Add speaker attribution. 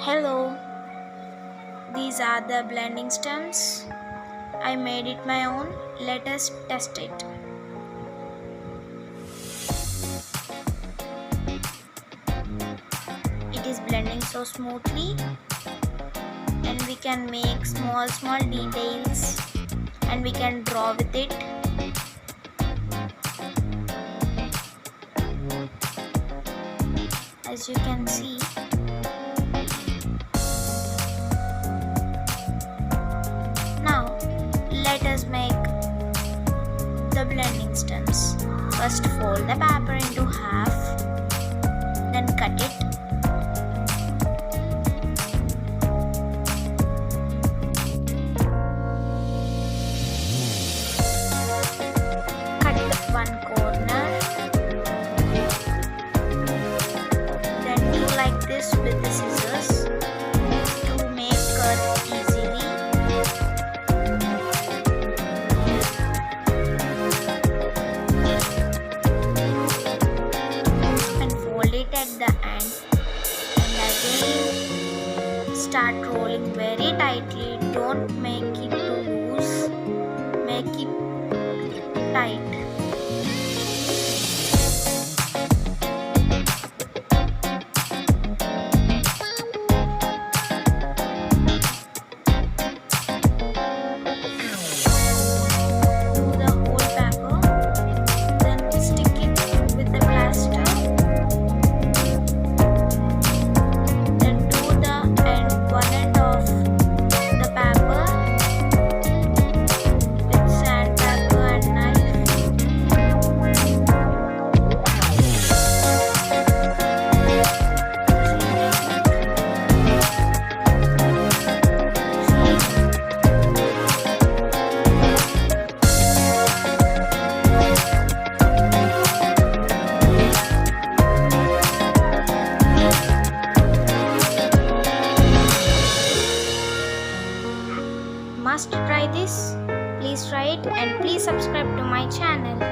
Speaker 1: Hello, these are the blending stems. I made it my own. Let us test it. It is blending so smoothly, and we can make small details and we can draw with it. As you can see, now let us make the blending stems. First fold the paper into half, then cut it. Cut one corner, then do like this with the scissors to make curve easily. And fold it at the end, and again start rolling very tightly. Don't make it too loose, make it tight. Do the whole paper, then stick it with the plaster. Then do one end of the paper with sandpaper and knife. Must try this. Please try it and please subscribe to my channel.